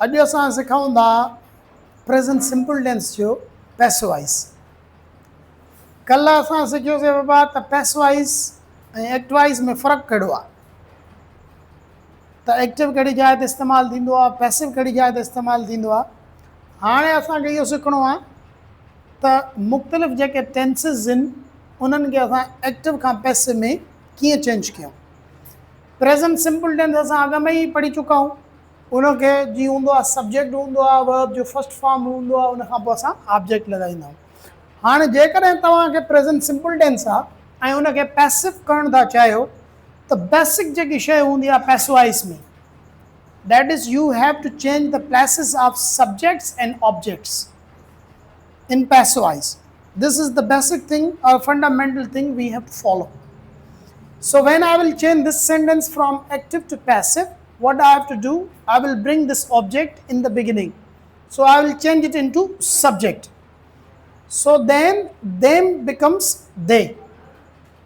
अॼु असां सिखूं था प्रेज़ेंट सिंपल टेंस जो पैसिवाइज़। कल्ह असां सिखियोसीं बाबा त पैसिवाइज़ ऐं एक्टिवाइज़ में फ़र्क़ु कहिड़ो आहे, त एक्टिव कहिड़ी जाइ ते इस्तेमालु थींदो आहे, पैसिव कहिड़ी जाइ ते इस्तेमालु थींदो आहे। हाणे असांखे इहो सिखणो आहे त मुख़्तलिफ़ जेके टेंसिस आहिनि उन्हनि खे असां एक्टिव खां पैसिव में कीअं चेंज कयूं। प्रेज़ेंट सिंपल टेंस असां अॻ में ई पढ़ी चुका आहियूं। उनखे जीअं हूंदो आहे सब्जेक्ट हूंदो आहे, वर्ब जो फर्स्ट फॉर्म हूंदो आहे, उन खां पोइ असां ऑब्जेक्ट लॻाईंदा आहियूं। हाणे जेकॾहिं तव्हांखे प्रेज़ेंट सिंपल टेंस आहे ऐं उनखे पैसिव करणु था चाहियो त बेसिक जेकी शइ हूंदी आहे पैसिवाइज़ में, that is you have to change the places of subjects and objects in passivize. This is the basic thing or fundamental thing we have to follow. So when I will change this sentence from active to passive, what I have to do, I will bring this object in the beginning. So I will change it into subject. So then them becomes they.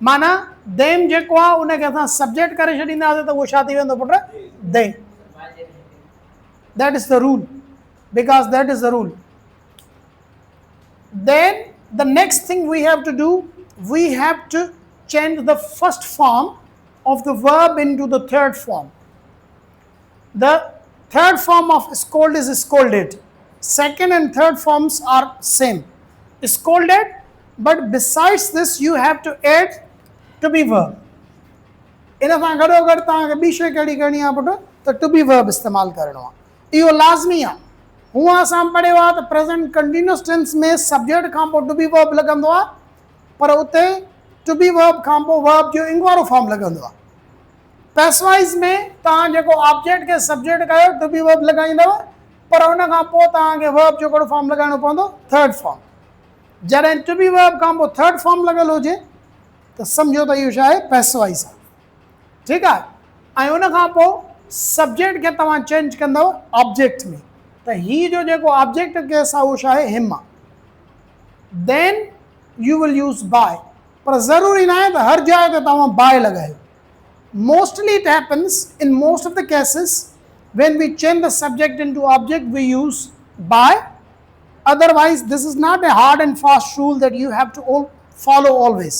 माना them जेको आहे उनखे असां subject करे छॾींदासीं त उहो छा थी वेंदो पुट, they. That is the rule, because that is the rule. Then the next thing we have to do, we have to change the first form of the verb into the third form. The third form of scold is scolded. Second and third forms are same. Scolded, but besides this you have to add to be verb. इन सां गॾोगॾु तव्हांखे ॿी शइ कहिड़ी करणी आहे पुट, त टू बी वर्ब इस्तेमालु करिणो आहे। इहो लाज़मी आहे। हूअं असां पढ़ियो आहे त प्रेज़ेंट कंटिन्यूअस टेंस में सब्जेक्ट खां पोइ टू बी वर्ब लॻंदो आहे, पर उते टू बी वर्ब खां पोइ वर्ब जो इंग वारो फॉर्म लॻंदो आहे। पैसिवाइज़ में तव्हां जेको ऑब्जेक्ट खे सब्जेक्ट कयो टू बी वर्ब लॻाईंदव, पर उन खां पोइ तव्हांखे वर्ब जो कहिड़ो फॉर्म लॻाइणो पवंदो, थर्ड फॉर्म। जॾहिं टू बी वर्ब खां पोइ थर्ड फॉर्म लॻल हुजे त सम्झो त इहो छा आहे, पैसिवाइज़ आहे। ठीकु आहे। ऐं उन खां पोइ सब्जेक्ट खे तव्हां चेंज कंदव ऑब्जेक्ट में, त ही जो जेको ऑब्जेक्ट केस आहे उहो छा आहे, हिम आहे। देन यू विल यूज़ बाय, पर ज़रूरी न आहे त हर जाइ ते तव्हां बाय लॻायो। Mostly it happens in most of the cases when we change the subject into object we use by. Otherwise this is not a hard and fast rule that you have to follow always.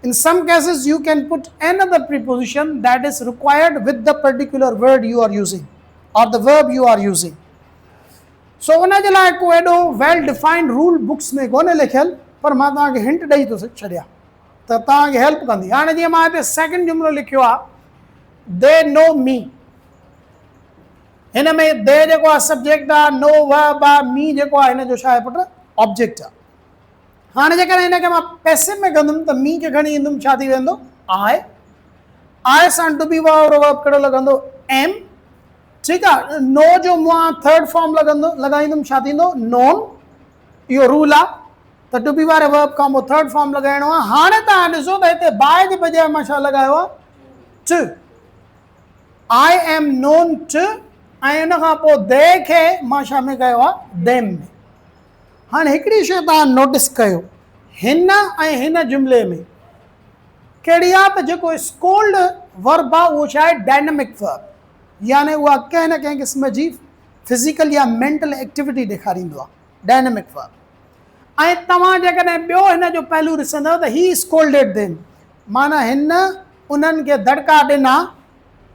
In some cases you can put another preposition that is required with the particular word you are using or the verb you are using. सो उन जे लाइ को एॾो वेल defined rule books में कोन्हे लिखियलु, पर मां तव्हांखे हिंट ॾेई थो छॾियां त तव्हांखे हेल्प कंदी। हाणे जीअं मां हिते सेकेंड जुमिलो लिखियो आहे, दे नो मी। हिन में दे जेको आहे सब्जेक्ट आहे, नो वर्ब आहे, मी जेको आहे हिन जो छा आहे पुट, ऑब्जेक्ट आहे। हाणे जेकॾहिं हिनखे मां पैसिव में कंदुमि त मी खे खणी ईंदुमि, छा थी वेंदो, आए। आए सां टू बी वारो वर्ब कहिड़ो लॻंदो, एम। ठीकु आहे। नो जो मां थर्ड फॉर्म लॻाईंदुमि, छा थींदो, नोन। इहो रूल आहे त टू बी वारे वर्ब खां पोइ थर्ड फॉर्म लॻाइणो आहे। हाणे तव्हां ॾिसो त हिते बाय जे बजाय मां छा लॻायो आहे, to. I am known to, ऐं उन खां पोइ दे खे मां छा में कयो आहे, देम में। हाणे हिकिड़ी शइ तव्हां नोटिस कयो, हिन ऐं हिन जुमिले में कहिड़ी आहे त जेको स्कोल्ड वर्ब आहे उहो छा आहे, डायनेमिक वर्ब, यानी उहा कंहिं न कंहिं क़िस्म जी फिज़िकल या मेंटल एक्टिविटी ॾेखारींदो आहे, डायनेमिक वर्ब। ऐं तव्हां जेकॾहिं ॿियो हिन जो पहलू ॾिसंदव त ही स्कोल्डेड देम, माना हिन उन्हनि खे दड़का ॾिना,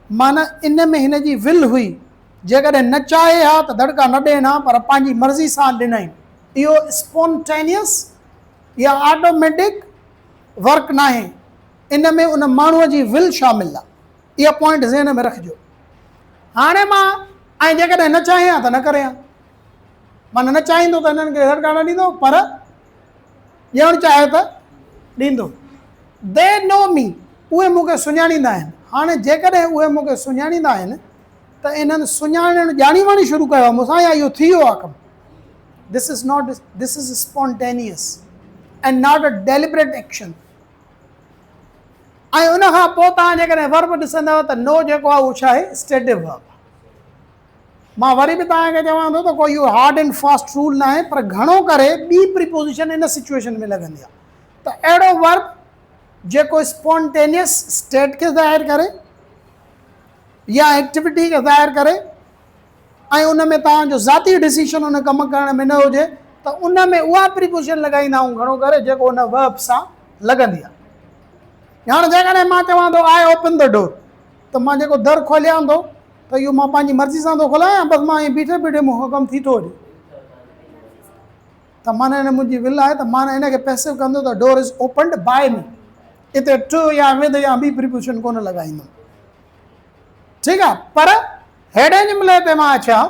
माना इन में हिन जी विल हुई। जेकॾहिं न चाहे हा त दड़का न ॾियनि हा, पर पंहिंजी मर्ज़ी सां ॾिनई। इहो स्पॉन्टेनियस या ऑटोमेटिक वर्क न आहे, इन में उन माण्हूअ जी विल शामिल आहे। इहा पॉइंट ज़हन में रखिजो। हाणे मां ऐं जेकॾहिं न चाहियां त न करे हा, माना न चाहींदो त हिननि खे दड़का न ॾींदो, पर ॾियणु चाहे त ॾींदो। दे नो मी, उहे मूंखे सुञाणींदा आहिनि। हाणे जेकॾहिं उहे मूंखे सुञाणींदा आहिनि त इन्हनि सुञाणणु ॼाणी वाणी शुरू कयो आहे मूंसां, या इहो थी वियो आहे कमु। This is spontaneous and not a deliberate action. ऐं उन खां पोइ तव्हां जेकॾहिं वर्ब ॾिसंदव त नो जेको आहे उहो छा आहे, स्टेटिव वर्ब। मां वरी बि तव्हांखे चवां थो त कोई इहो हार्ड एंड फास्ट रूल न आहे, पर घणो करे ॿी प्रीपोजिशन इन सिचुएशन में लॻंदी आहे। त अहिड़ो वर्ब जेको स्पॉन्टेनियस स्टेट खे ज़ाहिर करे या एक्टिविटी खे ज़ाहिर करे, ऐं उन में तव्हांजो ज़ाती डिसीशन उन कम करण में न हुजे त उन में उहा प्रीपोजिशन लॻाईंदा आहियूं घणो करे जेको उन वर्ब सां लॻंदी आहे। हाणे जेकॾहिं मां चवां थो आई ओपन द डोर, त मां जेको दर खोलियां थो त इहो मां पंहिंजी मर्ज़ी सां थो खोलियां या बसि मां ईअं बीठे बीठे मूंखां कमु थी थो वञे, त माना हिन मुंहिंजी विल आहे त माना हिनखे पैसिव कंदो त डोर इज़ ओपनड बाय मी, हिते टू या विद या ॿी प्रीपोजिशन कोन लॻाईंदुमि, ठीकु आहे। पर हेॾे जुमिले ते मां अचां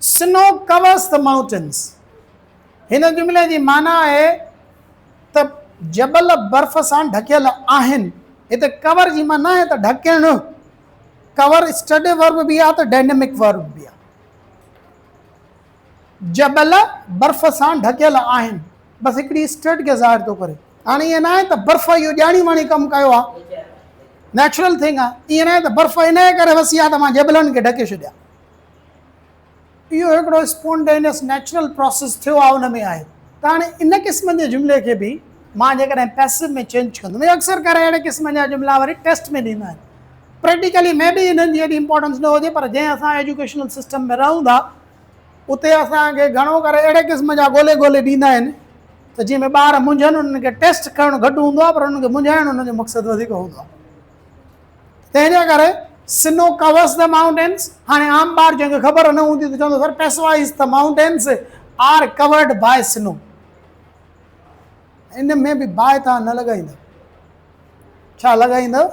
स्नो कवर्स द माउंटेन्स, हिन जुमिले जी माना आहे त जबल बर्फ़ सां ढकियल आहिनि। हिते कवर जी माना आहे त ढकियणु, कवर स्टडी वर्ब बि आहे त डायनेमिक वर्ब बि आहे। जबल बर्फ़ सां ढकियल आहिनि, बसि हिकिड़ी स्टेट खे ज़ाहिर थो करे। हाणे ईअं न आहे त बर्फ़ इहो ॼाणी वाणी कमु कयो आहे, नेचुरल थिंग आहे, ईअं न आहे त बर्फ़ इन जे करे वसी आहे त मां जबलनि खे ढके छॾियां, इहो हिकिड़ो स्पॉन्टेनियस नेचुरल प्रोसेस थियो आहे, उन में आहे। त हाणे इन क़िस्म जे जुमिले खे बि मां जेकॾहिं पैसिव में चेंज कंदुमि, अक्सर करे अहिड़े क़िस्म जा जुमिला वरी टेस्ट में ॾींदा आहिनि, प्रैक्टिकली में बि हिननि जी एॾी इंपॉर्टेंस न हुजे, पर जंहिं असां एजुकेशनल सिस्टम में रहूं था उते असांखे घणो करे अहिड़े क़िस्म जा ॻोल्हे ॻोल्हे ॾींदा आहिनि त जंहिंमें ॿार मुंझनि, उन्हनि खे टेस्ट करणु घटि हूंदो आहे पर उन्हनि खे मुंझाइणु उन्हनि जो मक़सदु वधीक हूंदो आहे। तंहिंजे करे स्नो कवर्स द माउंटेन्स, हाणे आम ॿार जंहिंखे ख़बर न हूंदी त चवंदो सर पैसवाइज the mountains are covered by snow, इन में बि बाय तव्हां न लॻाईंदव, छा लॻाईंदव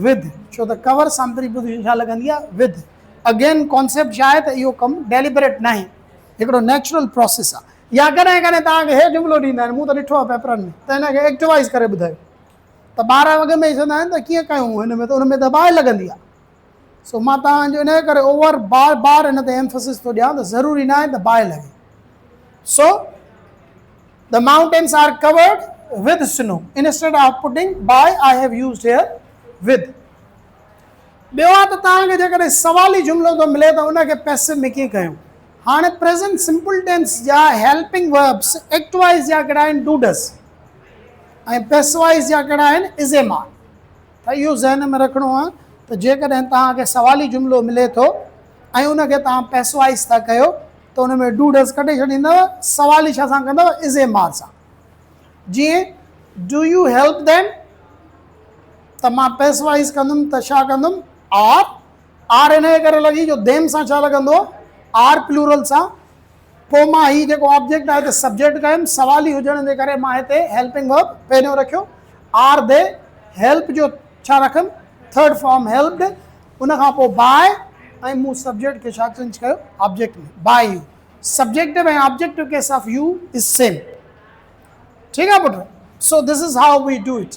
विद, छो त कवर सां प्रीपोजिशन छा लॻंदी आहे विद। अगेन कॉन्सेप्ट छा आहे त इहो कमु डेलिबरेट न आहे, हिकिड़ो नेचुरल प्रोसेस आहे। या कॾहिं कॾहिं तव्हांखे हे जुमिलो ॾींदा आहिनि, मूं त ॾिठो आहे पेपरनि में, त हिनखे एक्टिवाइज़ करे ॿुधायो, त ॿार वॻे में ई चवंदा आहिनि त कीअं कयूं हिन में, त उन में त बाहि लॻंदी आहे। सो मां तव्हांजो इन करे ओवर बार बार हिन ते एम्फोसिस थो ॾियां त ज़रूरी न आहे त बाहि लॻे। So the mountains are covered with snow, instead of putting by I have used here with. ॿियो आहे त तव्हांखे जेकॾहिं सवाली जुमिलो थो मिले त उनखे पैसिव में कीअं कयूं। हाणे प्रेज़ेंट सिंपल टेंस जा हेल्पिंग वर्ब्स एक्टवाइज़ जा कहिड़ा आहिनि डू डस, ऐं पैसिवाइज़ जा कहिड़ा आहिनि इज़ एम आर। त इहो ज़हन में रखिणो आहे त जेकॾहिं तव्हांखे सवाली जुमिलो मिले थो ऐं उनखे तव्हां पैसिवाइज़ था कयो त उन में डू डस कढी छॾींदव, सवाली छा सां कंदव इज़ एम आर सां। जीअं डू यू हेल्प देम, त मां पैसिवाइज़ कंदुमि त छा कंदुमि आर, आर इन जे करे लॻी जो देम सां छा लॻंदो आर प्लूरल सां, पोइ मां हीउ जेको ऑब्जेक्ट आहे हिते सब्जेक्ट कयुमि, सवाली हुजण जे करे मां हिते हेल्पिंग वर्ब पहिरियों रखियो, आर दे, हेल्प जो छा रखियुमि थर्ड फॉर्म हेल्प्ड, उनखां पोइ बाय, ऐं मूं सब्जेक्ट खे छा चेंज कयो ऑब्जेक्ट में बाय यू, सब्जेक्टिव ऐं objective case of you is same, ठीकु आहे पुट। So this is how we do it.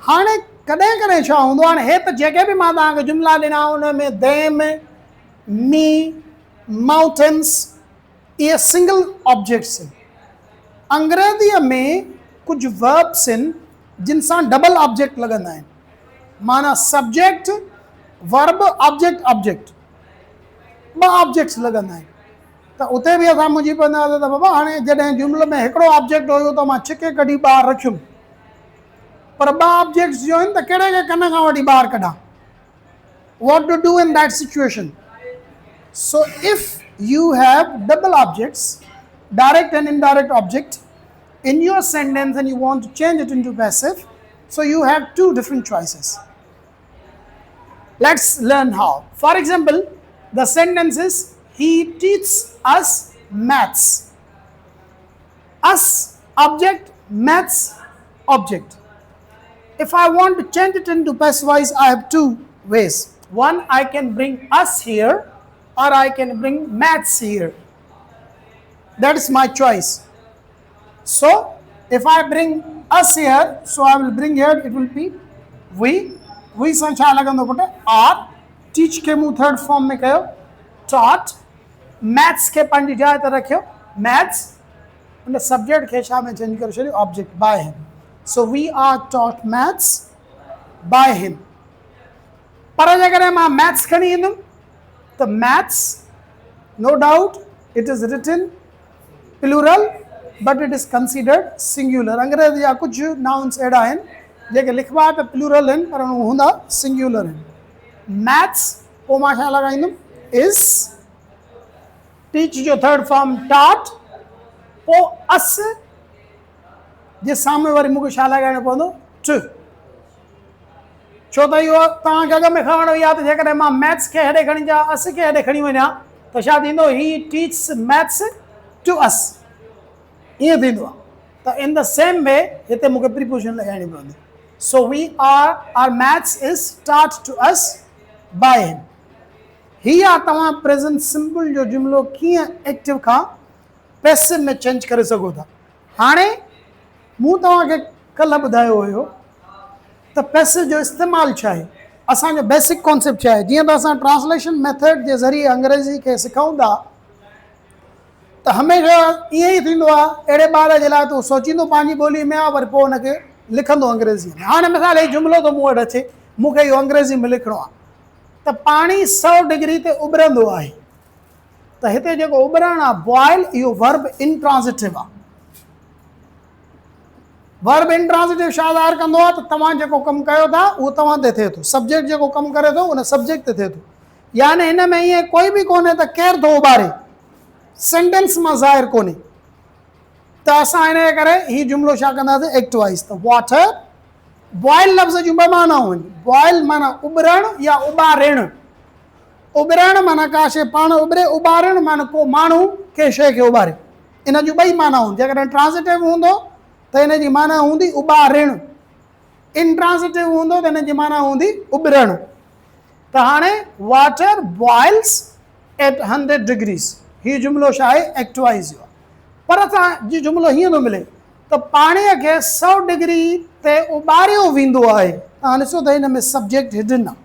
हाणे कॾहिं कॾहिं छा हूंदो आहे, हे त जेके बि मां तव्हांखे जुमिला ॾिना उन में देम, मी, माउंटेन्स, इहे सिंगल ऑब्जेक्ट्स आहिनि। अंग्रेज़ीअ में कुझु वर्ब्स आहिनि जिन सां डबल ऑब्जेक्ट लॻंदा आहिनि, माना सब्जेक्ट वर्ब ऑब्जेक्ट ऑब्जेक्ट, ॿ ऑब्जेक्ट्स लॻंदा आहिनि। त उते बि असां मुंहिंजी पवंदा त बाबा हाणे जॾहिं जुमिले में हिकिड़ो ऑब्जेक्ट हुयो त मां छिके कढी ॿाहिरि रखियुमि, पर ॿ ऑब्जेक्ट्स जो आहिनि त कहिड़े खे कन खां वठी ॿाहिरि कढां, what to do in that situation. So if you have double objects, direct and indirect object, in your sentence and you want to change it into passive, so you have two different choices. Let's learn how. For example, the sentence is he teaches us maths. Us object, maths object. If I want to change it into passive, I have two ways. One, I can bring us here, or I can bring maths here. That is my choice. So if I bring us here, so I will bring here, it will be we सां छा लॻंदो पुट R, teach खे मूं third form में कयो taught, maths खे पंहिंजी जाइ ते रखियो मैथ्स, उन सब्जेक्ट खे छा में चेंज करे छॾियो object by him. So we are taught maths by him. पर जेकॾहिं मां मैथ्स खणी ईंदुमि the maths, no doubt it is written plural but it is considered singular. अंग्रेज़ी जा कुछ nouns अहिड़ा आहिनि जेके लिखबा त प्लूरल आहिनि पर हूंदा सिंगुलर आहिनि। मैथ्स पोइ मां छा लॻाईंदुमि इज़ टीच जो थर्ड फॉर्म taught, पोइ अस जे साम्हूं वरी मूंखे छा लॻाइणो पवंदो to, छो त इहो तव्हांखे अॻ में ख़बर हुई आहे त जेकॾहिं मां मैथ्स खे हेॾे खणी अचां अस खे हेॾे खणी वञा त छा थींदो ही टीच मैथ्स टू अस, ईअं थींदो आहे। त इन द सेम वे हिते मूंखे प्रीपोजिशन लॻाइणी पवंदी। So we are maths is taught to us by him. ही आहे तव्हां प्रेज़ेंट सिंपल जो जुमिलो कीअं एक्टिव खां पैसिव में चेंज करे सघो था। हाणे मूं तव्हांखे कल्ह ॿुधायो हुयो त पैसिव जो इस्तेमालु छा आहे, असांजो बेसिक कॉन्सेप्ट छा आहे। जीअं त असां ट्रांसलेशन मेथड जे ज़रिए अंग्रेज़ी खे सिखूं था त हमेशह ईअं ई थींदो आहे, अहिड़े ॿार जे लाइ तूं सोचींदो पंहिंजी ॿोली में आहे वरी पोइ हुनखे लिखंदो अंग्रेज़ी में। हाणे मिसाल हीउ जुमिलो थो मूं वटि अचे, मूंखे इहो अंग्रेज़ी में लिखिणो आहे त पाणी 100 डिग्री ते उॿरंदो आहे, त हिते जेको उॿरणु आहे बॉयल, इहो वर्ब इंट्रांज़िटिव आहे। वर्ब इंट्रांज़िटिव छा ज़ाहिर कंदो आहे त तव्हां जेको कमु कयो था उहो तव्हां ते थिए थो, सब्जेक्ट जेको कमु करे थो उन सब्जेक्ट ते थिए थो। यानी हिन में ईअं कोई बि कोन्हे त केरु थो उॿारे, सेंटेंस मां ज़ाहिर कोन्हे। त असां हिन जे करे हीउ जुमिलो छा कंदासीं एक्टिवाइज़। त वाटर, बॉयल लफ़्ज़ जूं ॿ मानाऊं आहिनि। बॉयल माना उॿरणु या उॿारणु। उॿरणु माना का शइ पाण उॿरे, उॿारणु माना को माण्हू कंहिं शइ खे उॿारे। इन जूं ॿई मानाऊं, जेकॾहिं ट्रांज़िटिव हूंदो त हिन जी माना हूंदी उॿारणु, इंट्रांज़िटिव हूंदो त हिन जी माना हूंदी उॿरणु। त हाणे वाटर बॉइल्स एट 100 डिग्रीज़, हीउ जुमिलो छा आहे एक्टिवाइज़ जो। पर असांजो जुमिलो हीअं थो मिले त पाणीअ खे 100 डिग्री ते उॿारियो वेंदो आहे। तव्हां ॾिसो त हिन में सब्जेक्ट हिडन आहे,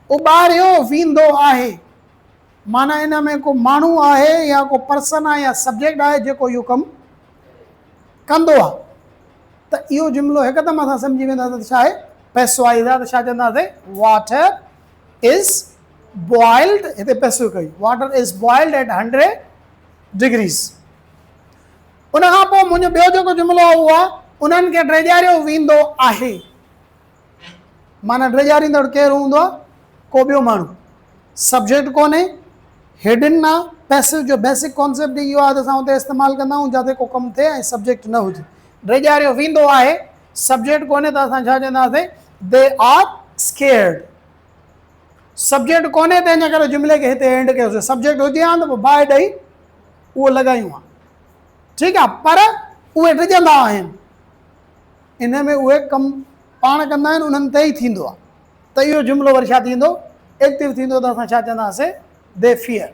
उॿारियो वेंदो आहे माना इन में को माण्हू आहे या को पर्सन आहे या सब्जेक्ट आहे जेको इहो कमु कंदो आहे। त इहो जुमिलो हिकदमि असां सम्झी वेंदासीं त छा आहे पैसिवाइज़ आहे। त छा चवंदासीं वाटर इज़ बॉइल्ड, हिते पैसिव कई, water is boiled at 100 degrees. उन खां पोइ मुंहिंजो ॿियो जेको जुमिलो आहे उहो आहे उन्हनि खे ड्रेजारियो वेंदो आहे, माना ड्रेजारींदड़ केरु हूंदो आहे, को ॿियो माण्हू, सब्जेक्ट कोन्हे, हिडन आहे। पैसिव जो बेसिक कॉन्सेप्ट इहो आहे त असां हुते इस्तेमालु कंदा आहियूं जिते को कमु थिए ऐं सब्जेक्ट न हुजे। ड्रेजारियो वेंदो आहे, सब्जेक्ट कोन्हे त असां छा चवंदासीं दे आर स्केयर्ड। सब्जेक्ट कोन्हे तंहिंजे करे जुमिले खे हिते एंड कयोसीं। सब्जेक्ट हुजे हा त पोइ बाहि ॾेई उहो लॻायूं आहे, ठीकु आहे। पर उहे डिॼंदा आहिनि, इन में उहे कमु पाण कंदा आहिनि, उन्हनि ते ई थींदो आहे। त इहो जुमिलो वरी छा थींदो एक्टिव थींदो, त असां छा चवंदासीं दे फियर।